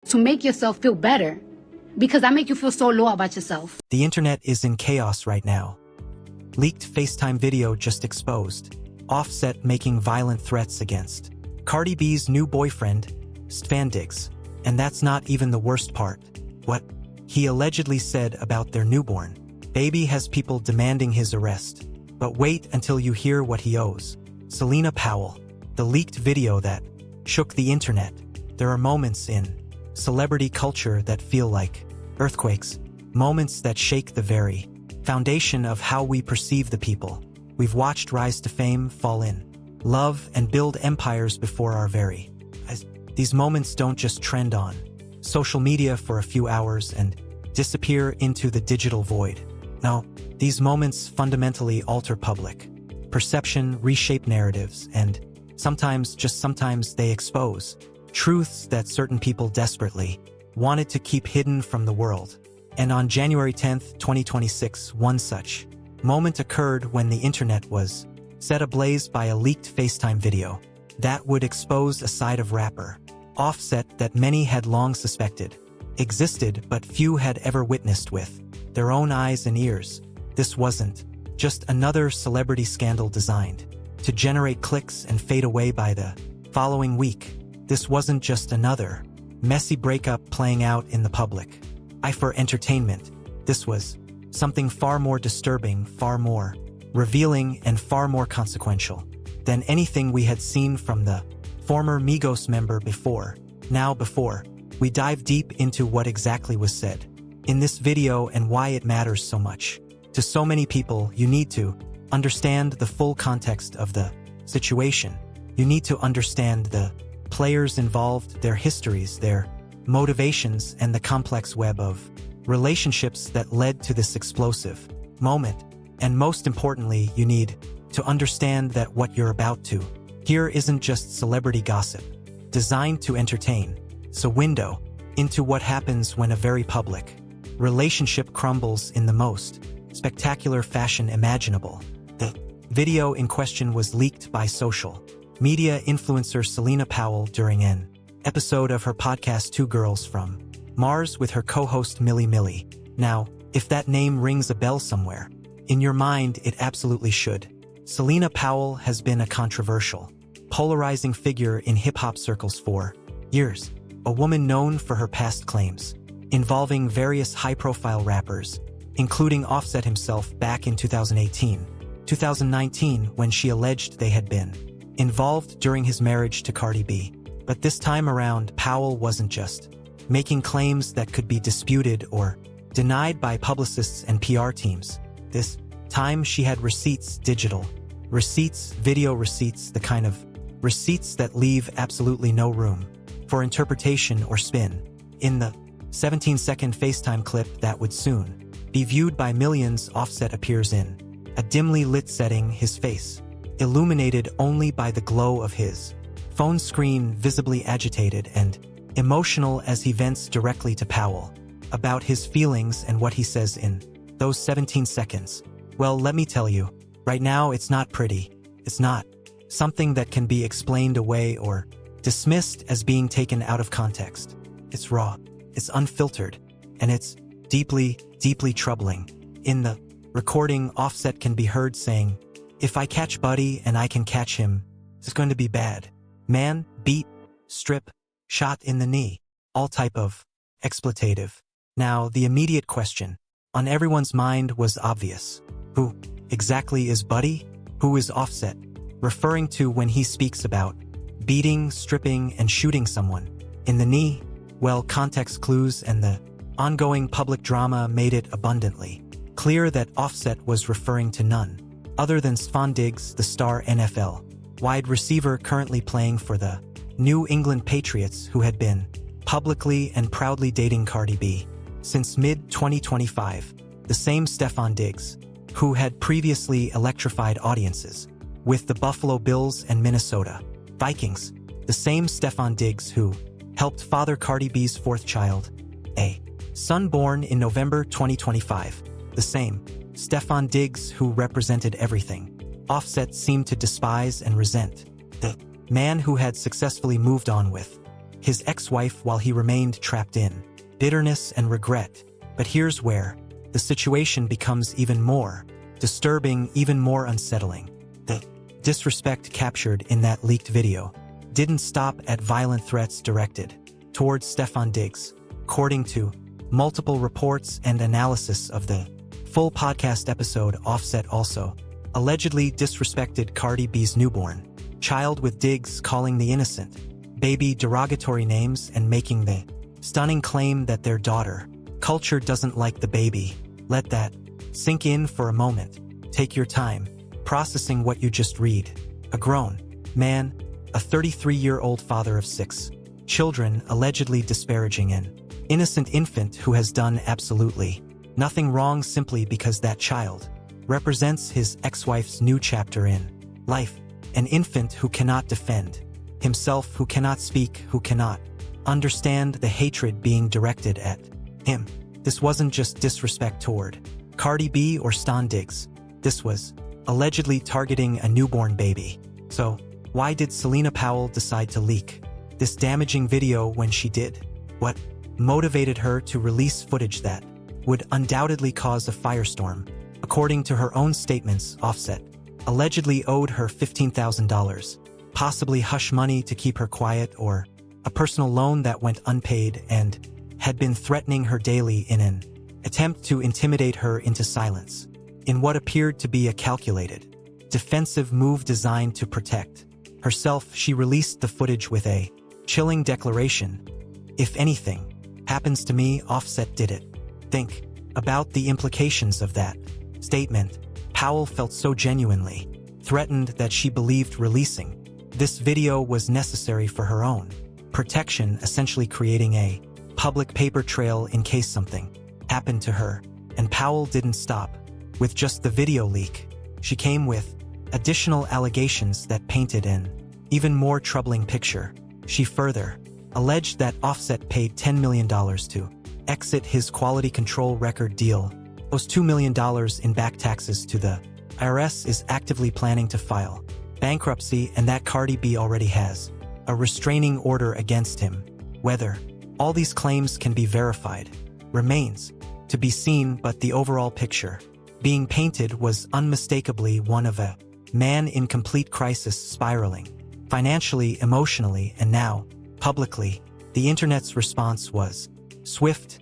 to make yourself feel better, because I make you feel so low about yourself. The internet is in chaos right now. Leaked FaceTime video just exposed. Offset making violent threats against Cardi B's new boyfriend, Stefan Diggs. And that's not even the worst part. What he allegedly said about their newborn baby has people demanding his arrest. But wait until you hear what he owes. Selena Powell. The leaked video that shook the internet. There are moments in celebrity culture that feel like earthquakes. Moments that shake the very foundation of how we perceive the people we've watched rise to fame, fall in love, and build empires before our very eyes. These moments don't just trend on social media for a few hours and disappear into the digital void. No, these moments fundamentally alter public perception, reshape narratives, and sometimes, just sometimes, they expose truths that certain people desperately wanted to keep hidden from the world. And on January 10th, 2026, one such moment occurred when the internet was set ablaze by a leaked FaceTime video that would expose a side of rapper Offset that many had long suspected existed but few had ever witnessed with their own eyes and ears. This wasn't just another celebrity scandal designed to generate clicks and fade away by the following week. This wasn't just another messy breakup playing out in the public eye for entertainment. This was something far more disturbing, far more revealing, and far more consequential than anything we had seen from the former Migos member before. Now, before we dive deep into what exactly was said in this video and why it matters so much to so many people, you need to understand the full context of the situation. You need to understand the players involved, their histories, their motivations, and the complex web of relationships that led to this explosive moment. And most importantly, you need to understand that what you're about to hear isn't just celebrity gossip designed to entertain. It's a window into what happens when a very public relationship crumbles in the most spectacular fashion imaginable. The video in question was leaked by social media influencer Selena Powell during an episode of her podcast Two Girls from Mars with her co-host Millie Millie. Now, if that name rings a bell somewhere in your mind, it absolutely should. Selena Powell has been a controversial, polarizing figure in hip-hop circles for years. A woman known for her past claims involving various high-profile rappers, including Offset himself back in 2018, 2019, when she alleged they had been involved during his marriage to Cardi B. But this time around, Powell wasn't just making claims that could be disputed or denied by publicists and PR teams. This time she had receipts, digital receipts, video receipts, the kind of receipts that leave absolutely no room for interpretation or spin. In the 17-second FaceTime clip that would soon be viewed by millions, Offset appears in a dimly lit setting, his face illuminated only by the glow of his phone screen, visibly agitated and emotional as he vents directly to Powell about his feelings. And what he says in those 17 seconds, well, let me tell you, right now it's not pretty. It's not something that can be explained away or dismissed as being taken out of context. It's raw, it's unfiltered, and it's deeply, deeply troubling. In the recording, Offset can be heard saying, "If I catch Buddy and I can catch him, it's going to be bad. Man, beat, strip, shot in the knee," all type of expletive. Now, the immediate question on everyone's mind was obvious. Who exactly is Buddy? Who is Offset referring to when he speaks about beating, stripping, and shooting someone in the knee? Well, context clues and the ongoing public drama made it abundantly clear that Offset was referring to none other than Stefan Diggs, the star NFL wide receiver currently playing for the New England Patriots, who had been publicly and proudly dating Cardi B since mid-2025. The same Stefan Diggs, who had previously electrified audiences with the Buffalo Bills and Minnesota Vikings. The same Stefan Diggs who helped father Cardi B's fourth child, a son born in November 2025. The same Stefan Diggs who represented everything Offset seemed to despise and resent. The man who had successfully moved on with his ex-wife while he remained trapped in bitterness and regret. But here's where the situation becomes even more disturbing, even more unsettling. The disrespect captured in that leaked video didn't stop at violent threats directed towards Stefan Diggs. According to multiple reports and analysis of the full podcast episode, Offset also allegedly disrespected Cardi B's newborn child, with Diggs calling the innocent baby derogatory names and making the stunning claim that their daughter culture doesn't like the baby. Let that sink in for a moment. Take your time processing what you just read. A grown man, a 33-year-old father of 6 children, allegedly disparaging an innocent infant who has done absolutely nothing wrong simply because that child represents his ex-wife's new chapter in life. An infant who cannot defend himself, who cannot speak, who cannot understand the hatred being directed at him. This wasn't just disrespect toward Cardi B or Stan Diggs. This was allegedly targeting a newborn baby. So, why did Selena Powell decide to leak this damaging video when she did? What motivated her to release footage that would undoubtedly cause a firestorm? According to her own statements, Offset allegedly owed her $15,000, possibly hush money to keep her quiet, or a personal loan that went unpaid, and had been threatening her daily in an attempt to intimidate her into silence. In what appeared to be a calculated, defensive move designed to protect herself, she released the footage with a chilling declaration: "If anything happens to me, Offset did it." Think about the implications of that statement. Powell felt so genuinely threatened that she believed releasing this video was necessary for her own protection, essentially creating a public paper trail in case something happened to her. And Powell didn't stop with just the video leak. She came with additional allegations that painted an even more troubling picture. She further alleged that Offset paid $10 million to exit his quality control record deal, owes $2 million in back taxes to the IRS, is actively planning to file bankruptcy, and that Cardi B already has a restraining order against him. Whether all these claims can be verified remains to be seen, but the overall picture being painted was unmistakably one of a man in complete crisis, spiraling financially, emotionally, and now publicly. The internet's response was swift,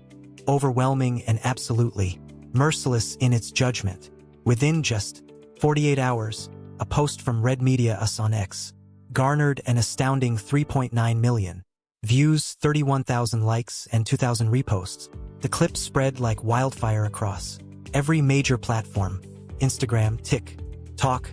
overwhelming, and absolutely merciless in its judgment. Within just 48 hours, a post from Red Media Us on X garnered an astounding 3.9 million views, 31,000 likes, and 2,000 reposts. The clip spread like wildfire across every major platform: Instagram, TikTok,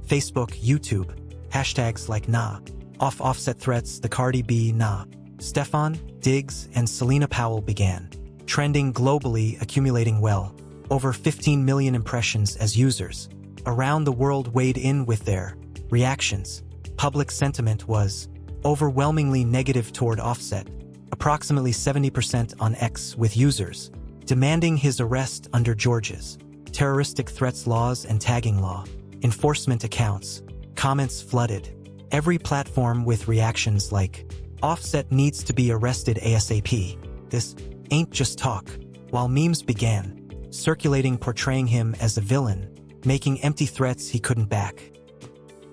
Facebook, YouTube. Hashtags like Nah Off, Offset threats, the Cardi B Nah, Stefan Diggs, and Selena Powell began trending globally, accumulating well over 15 million impressions as users around the world weighed in with their reactions. Public sentiment was overwhelmingly negative toward Offset, approximately 70% on X, with users demanding his arrest under Georgia's terroristic threats laws and tagging law enforcement accounts. Comments flooded every platform with reactions like, "Offset needs to be arrested ASAP. This ain't just talk." While memes began circulating portraying him as a villain, making empty threats he couldn't back.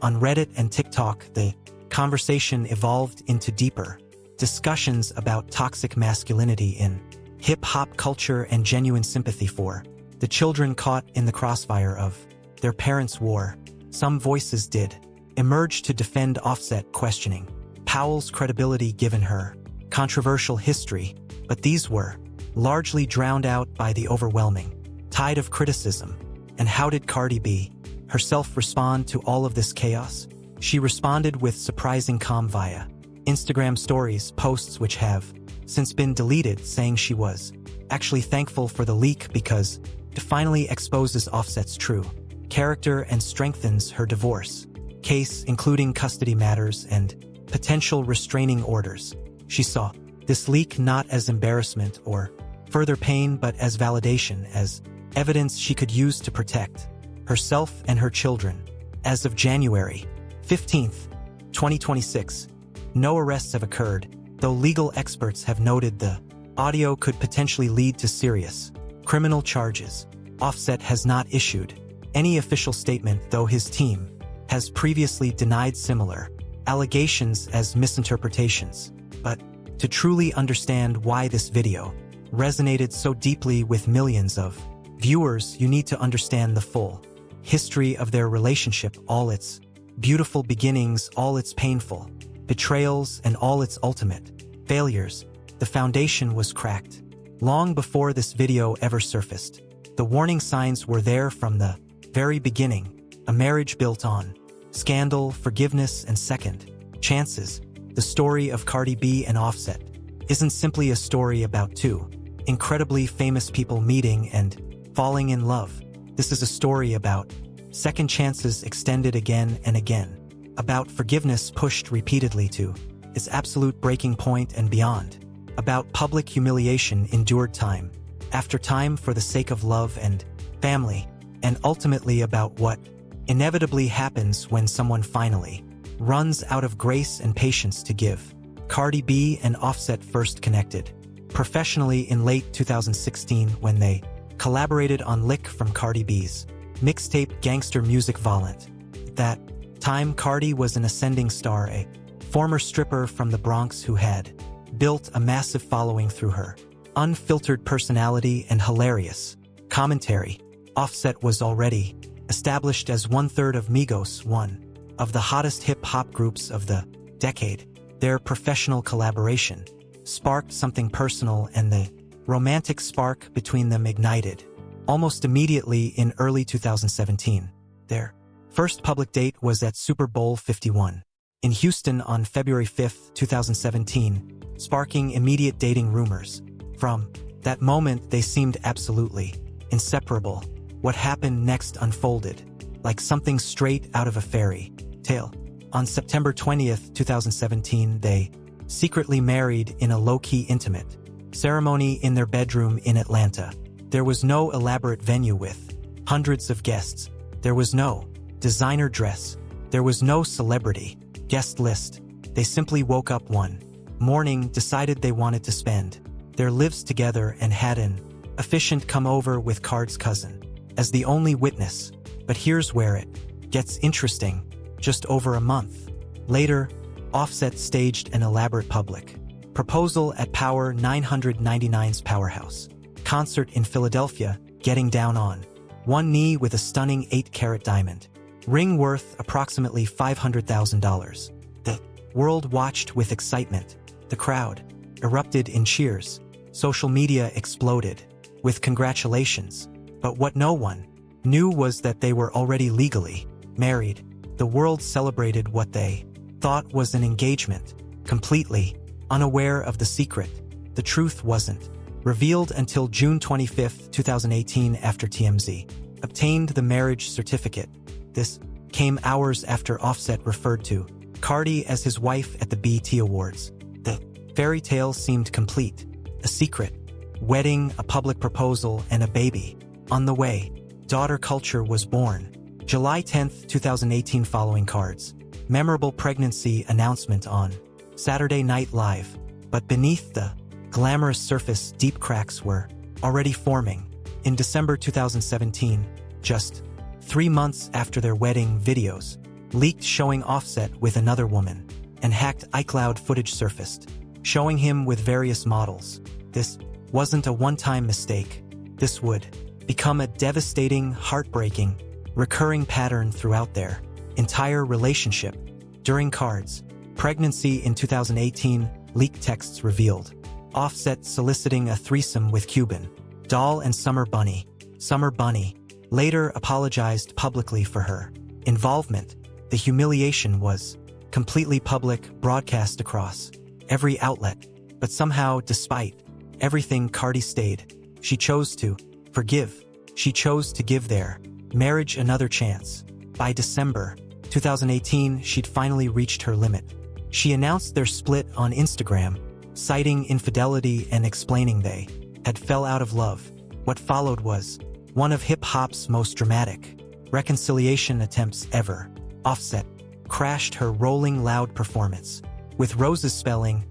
On Reddit and TikTok, the conversation evolved into deeper discussions about toxic masculinity in hip-hop culture and genuine sympathy for the children caught in the crossfire of their parents' war. Some voices did emerge to defend Offset, questioning Powell's credibility given her controversial history, but these were largely drowned out by the overwhelming tide of criticism. And how did Cardi B herself respond to all of this chaos? She responded with surprising calm via Instagram stories posts, which have since been deleted, saying she was actually thankful for the leak because it finally exposes Offset's true character and strengthens her divorce case, including custody matters and potential restraining orders. She saw this leak not as embarrassment or further pain, but as validation, as evidence she could use to protect herself and her children. As of January 15th, 2026, no arrests have occurred, though legal experts have noted the audio could potentially lead to serious criminal charges. Offset has not issued any official statement, though his team has previously denied similar allegations as misinterpretations. But to truly understand why this video resonated so deeply with millions of viewers, you need to understand the full history of their relationship, all its beautiful beginnings, all its painful betrayals, and all its ultimate failures. The foundation was cracked long before this video ever surfaced. The warning signs were there from the very beginning. A marriage built on scandal, forgiveness, and second chances. The story of Cardi B and Offset isn't simply a story about two incredibly famous people meeting and falling in love. This is a story about second chances extended again and again, about forgiveness pushed repeatedly to its absolute breaking point and beyond, about public humiliation endured time after time for the sake of love and family, and ultimately about what inevitably happens when someone finally runs out of grace and patience to give. Cardi B and Offset first connected professionally in late 2016 when they collaborated on Lick from Cardi B's mixtape Gangster Music Violent. At that time, Cardi was an ascending star, a former stripper from the Bronx who had built a massive following through her unfiltered personality and hilarious commentary. Offset was already established as one-third of Migos, one of the hottest hip-hop groups of the decade. Their professional collaboration sparked something personal, and the romantic spark between them ignited almost immediately in early 2017. Their first public date was at Super Bowl 51 in Houston on February 5, 2017, sparking immediate dating rumors. From that moment, they seemed absolutely inseparable. What happened next unfolded like something straight out of a fairy tale. On September 20th, 2017, they secretly married in a low-key intimate ceremony in their bedroom in Atlanta. There was no elaborate venue with hundreds of guests. There was no designer dress. There was no celebrity guest list. They simply woke up one morning, decided they wanted to spend their lives together, and had an officiant come over with Card's cousin as the only witness. But here's where it gets interesting. Just over a month later, Offset staged an elaborate public proposal at Power 999's Powerhouse concert in Philadelphia, getting down on one knee with a stunning 8-carat diamond ring worth approximately $500,000. The world watched with excitement. The crowd erupted in cheers. Social media exploded with congratulations. But what no one knew was that they were already legally married. The world celebrated what they thought was an engagement, completely unaware of the secret. The truth wasn't revealed until June 25, 2018, after TMZ obtained the marriage certificate. This came hours after Offset referred to Cardi as his wife at the BET Awards. The fairy tale seemed complete. A secret wedding, a public proposal, and a baby on the way. Daughter culture was born. July 10, 2018, following Card's memorable pregnancy announcement on Saturday Night Live. But beneath the glamorous surface, deep cracks were already forming. In December 2017, just 3 months after their wedding, videos leaked showing Offset with another woman, and hacked iCloud footage surfaced, showing him with various models. This wasn't a one-time mistake. This would become a devastating, heartbreaking, recurring pattern throughout their entire relationship. During Card's pregnancy in 2018, leaked texts revealed Offset soliciting a threesome with Cuban Doll and Summer Bunny. Summer Bunny later apologized publicly for her involvement. The humiliation was completely public, broadcast across every outlet. But somehow, despite everything, Cardi stayed. She chose to forgive. She chose to give their marriage another chance. By December 2018, she'd finally reached her limit. She announced their split on Instagram, citing infidelity and explaining they had fell out of love. What followed was one of hip-hop's most dramatic reconciliation attempts ever. Offset crashed her Rolling Loud performance with roses spelling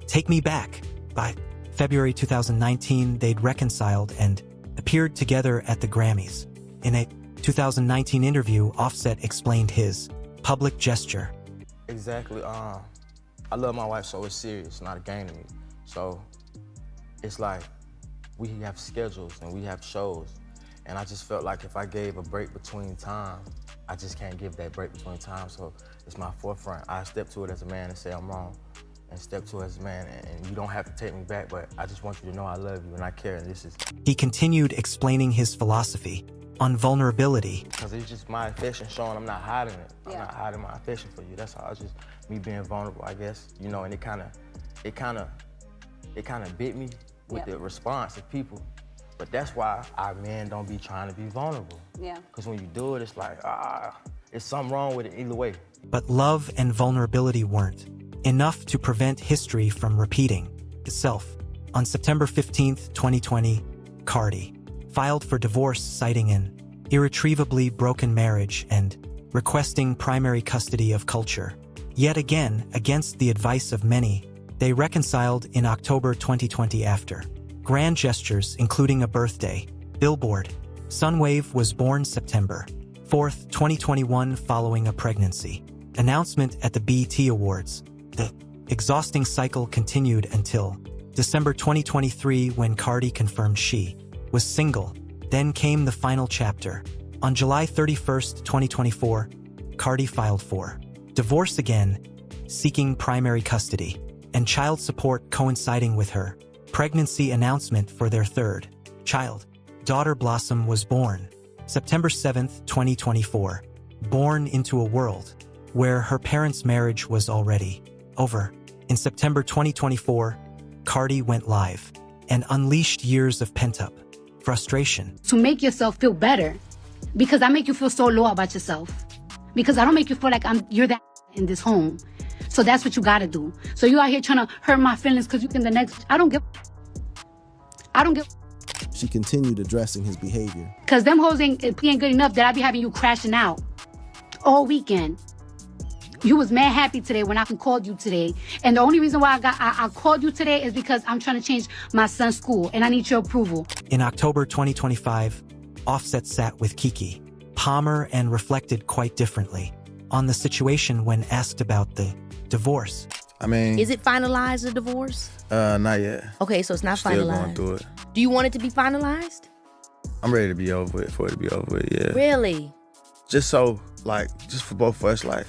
Take Me Back. By February 2019, they'd reconciled and appeared together at the Grammys. In a 2019 interview, Offset explained his public gesture. Exactly. I love my wife, so it's serious, it's not a game to me. So it's like we have schedules and we have shows, and I just felt like if I gave a break between time, I just can't give that break between time. So it's my forefront. I step to it as a man and say I'm wrong, and step to it as a man, and you don't have to take me back, but I just want you to know I love you and I care, and this is... He continued explaining his philosophy on vulnerability. Because it's just my affection showing, I'm not hiding it. I'm not hiding my affection for you. That's how it's just me being vulnerable, I guess. You know, and it kind of bit me with the response of people. But that's why our men don't be trying to be vulnerable. Yeah. Because when you do it, it's like, it's something wrong with it either way. But love and vulnerability weren't enough to prevent history from repeating itself. On September 15th, 2020, Cardi filed for divorce, citing an irretrievably broken marriage and requesting primary custody of Culture. Yet again, against the advice of many, they reconciled in October 2020 after grand gestures, including a birthday. Billboard. Sunwave was born September 4th, 2021, following a pregnancy announcement at the BET Awards. The exhausting cycle continued until December 2023, when Cardi confirmed she was single. Then came the final chapter. On July 31st, 2024, Cardi filed for divorce again, seeking primary custody and child support, coinciding with her pregnancy announcement for their third child. Daughter Blossom was born September 7th, 2024, born into a world where her parents' marriage was already over. In September 2024, Cardi went live and unleashed years of pent-up frustration. To make yourself feel better, because I make you feel so low about yourself. Because I don't make you feel like you're that in this home. So that's what you gotta do. So you out here trying to hurt my feelings because you can the next... I don't give... She continued addressing his behavior. Because them hoes ain't good enough that I be having you crashing out all weekend. You was mad happy today when I called you today. And the only reason why I called you today is because I'm trying to change my son's school and I need your approval. In October 2025, Offset sat with Keke Palmer and reflected quite differently on the situation when asked about the divorce. I mean... Is it finalized, the divorce? Not yet. Okay, so it's not finalized. Still going through it. Do you want it to be finalized? I'm ready to be over it, for it to be over with, yeah. Really? Just so, like, just for both of us, like,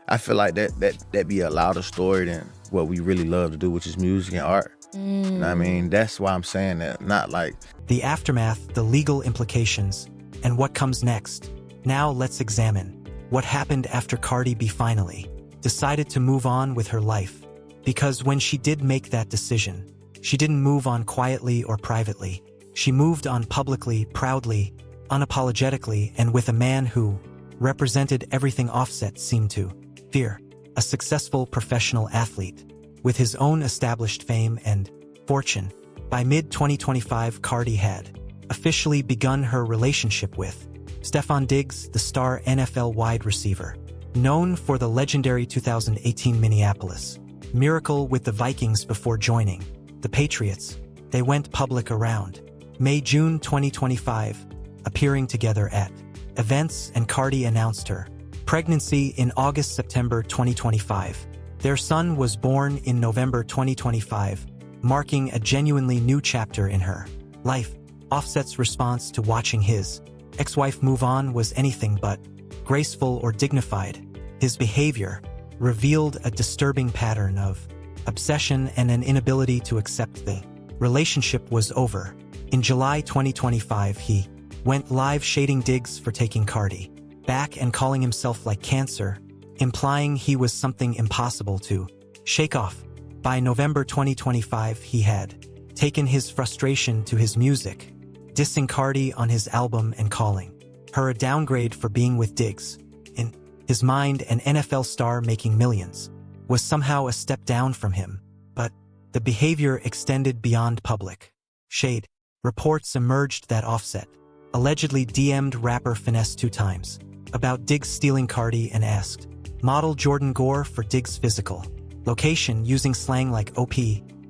I feel like that be a louder story than what we really love to do, which is music and art. You know what I mean? That's why I'm saying that, not like... The aftermath, the legal implications, and what comes next. Now let's examine what happened after Cardi B finally decided to move on with her life. Because when she did make that decision, she didn't move on quietly or privately. She moved on publicly, proudly, unapologetically, and with a man who represented everything Offset seemed to fear. A successful professional athlete with his own established fame and fortune. By mid-2025, Cardi had officially begun her relationship with Stefon Diggs, the star NFL wide receiver, known for the legendary 2018 Minneapolis Miracle with the Vikings before joining the Patriots. They went public around May-June 2025, appearing together at events, and Cardi announced her pregnancy in August-September 2025. Their son was born in November 2025, marking a genuinely new chapter in her life. Offset's response to watching his ex-wife move on was anything but graceful or dignified. His behavior revealed a disturbing pattern of obsession and an inability to accept the relationship was over. In July 2025, he went live shading Diggs for taking Cardi back and calling himself like cancer, implying he was something impossible to shake off. By November 2025, he had taken his frustration to his music, dissing Cardi on his album and calling her a downgrade for being with Diggs. In his mind, an NFL star making millions was somehow a step down from him, but the behavior extended beyond public shade. Reports emerged that Offset allegedly DM'd rapper Finesse 2 times about Diggs stealing Cardi and asked model Jordan Gore for Diggs' physical Location using slang like OP,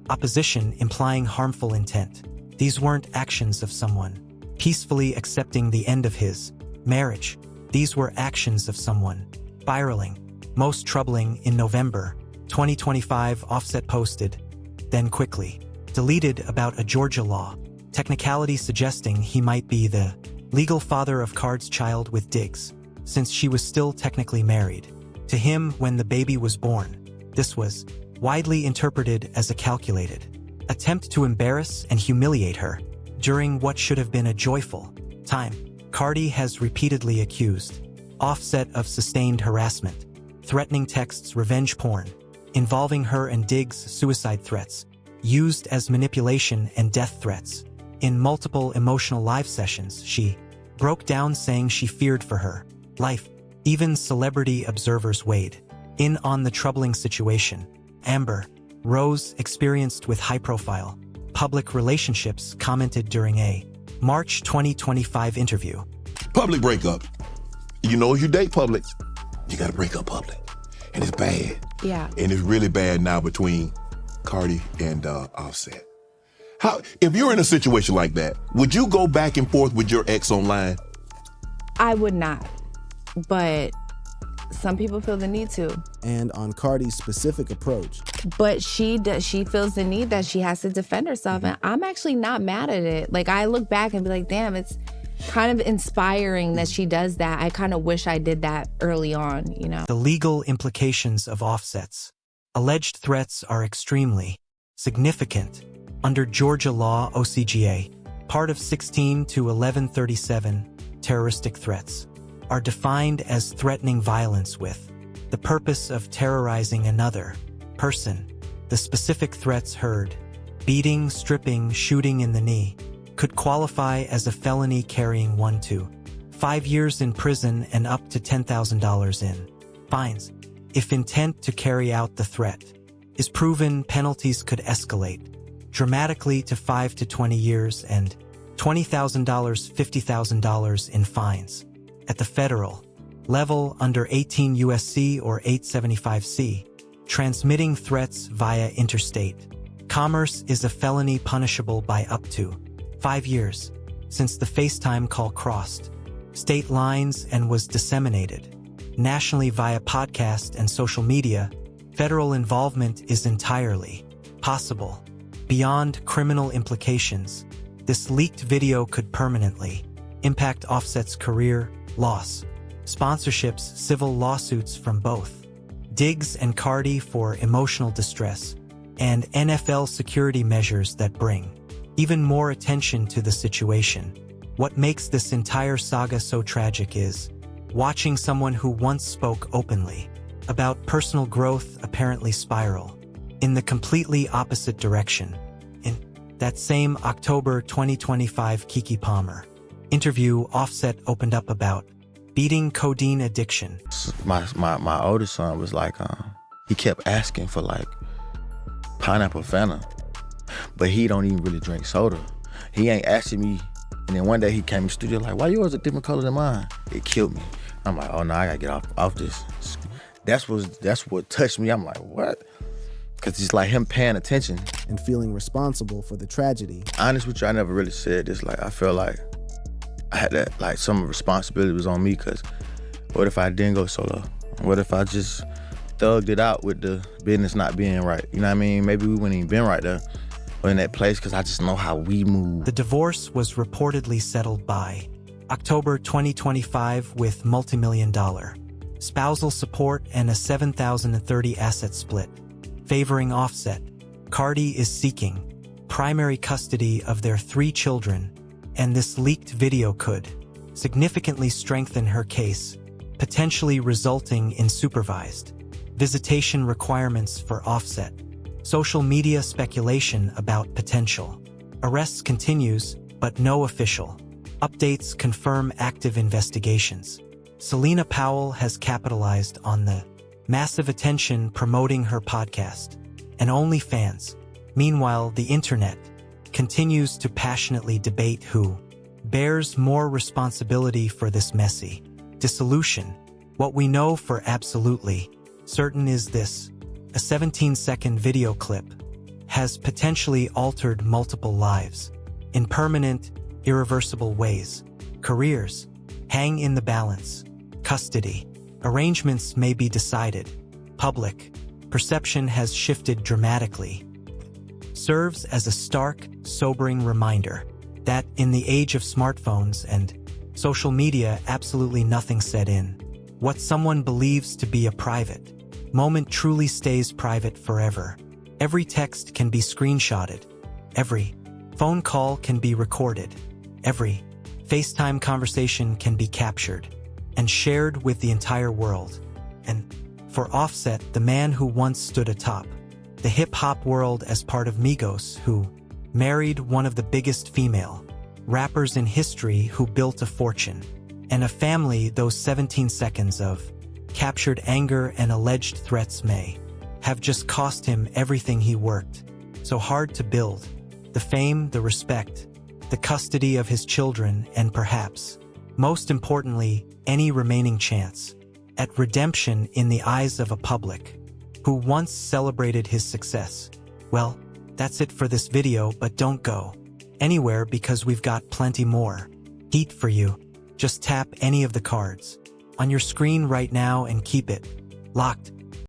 opposition implying harmful intent. These weren't actions of someone peacefully accepting the end of his marriage. These were actions of someone spiraling. Most troubling, in November 2025, Offset posted, then quickly deleted, about a Georgia law technicality suggesting he might be the legal father of Cardi's child with Diggs, since she was still technically married to him when the baby was born. This was widely interpreted as a calculated attempt to embarrass and humiliate her during what should have been a joyful time. Cardi has repeatedly accused Offset of sustained harassment, threatening texts, revenge porn, involving her and Diggs, suicide threats, used as manipulation, and death threats. In multiple emotional live sessions, she broke down, saying she feared for her life. Even celebrity observers weighed in on the troubling situation. Amber Rose, experienced with high-profile public relationships, commented during a March 2025 interview. Public breakup. You know, if you date public, you gotta break up public. And it's bad. Yeah. And it's really bad now between Cardi and Offset. If you're in a situation like that, would you go back and forth with your ex online? I would not, but some people feel the need to. And on Cardi's specific approach. But she feels the need that she has to defend herself, and I'm actually not mad at it. Like, I look back and be like, damn, it's kind of inspiring that she does that. I kind of wish I did that early on, you know? The legal implications of Offset's alleged threats are extremely significant. Under Georgia law, OCGA, part of 16 to 1137, terroristic threats are defined as threatening violence with the purpose of terrorizing another person. The specific threats heard, beating, stripping, shooting in the knee, could qualify as a felony, carrying 1 to 5 years in prison and up to $10,000 in fines. If intent to carry out the threat is proven, penalties could escalate dramatically to 5 to 20 years and $20,000, $50,000 in fines. At the federal level, under 18 U.S.C. or 875C, transmitting threats via interstate commerce is a felony punishable by up to 5 years. Since the FaceTime call crossed state lines and was disseminated nationally via podcast and social media, federal involvement is entirely possible. Beyond criminal implications, this leaked video could permanently impact Offset's career, loss, sponsorships, civil lawsuits from both Diggs and Cardi for emotional distress, and NFL security measures that bring even more attention to the situation. What makes this entire saga so tragic is watching someone who once spoke openly about personal growth apparently spiral in the completely opposite direction. In that same October 2025 Keke Palmer interview, Offset opened up about beating codeine addiction. My oldest son was like, he kept asking for like pineapple Fanta, but he don't even really drink soda. He ain't asking me. And then one day he came in the studio like, why yours a different color than mine? It killed me. I'm like, oh no, I gotta get off this. That's what touched me. I'm like, what? Cause it's like him paying attention. And feeling responsible for the tragedy. Honest with you, I never really said this. Like, I feel like I had that, like some responsibility was on me, cause what if I didn't go solo? What if I just thugged it out with the business not being right? You know what I mean? Maybe we wouldn't even been right there or in that place, cause I just know how we move. The divorce was reportedly settled by October 2025 with multi-million-dollar spousal support and a 7,030 asset split, favoring Offset. Cardi is seeking primary custody of their 3 children, and this leaked video could significantly strengthen her case, potentially resulting in supervised visitation requirements for Offset. Social media speculation about potential arrests continues, but no official updates confirm active investigations. Selena Powell has capitalized on the massive attention promoting her podcast and OnlyFans. Meanwhile, the internet continues to passionately debate who bears more responsibility for this messy dissolution. What we know for absolutely certain is this: A 17-second video clip has potentially altered multiple lives in permanent, irreversible ways. Careers hang in the balance. Custody arrangements may be decided. Public perception has shifted dramatically. Serves as a stark, sobering reminder that in the age of smartphones and social media, absolutely nothing set in. What someone believes to be a private moment truly stays private forever. Every text can be screenshotted. Every phone call can be recorded. Every FaceTime conversation can be captured and shared with the entire world. And for Offset, the man who once stood atop the hip-hop world as part of Migos, who married one of the biggest female rappers in history, who built a fortune and a family, those 17 seconds of captured anger and alleged threats may have just cost him everything he worked so hard to build: the fame, the respect, the custody of his children, and perhaps, most importantly, any remaining chance at redemption in the eyes of a public who once celebrated his success. Well, that's it for this video, but don't go anywhere because we've got plenty more heat for you. Just tap any of the cards on your screen right now and keep it locked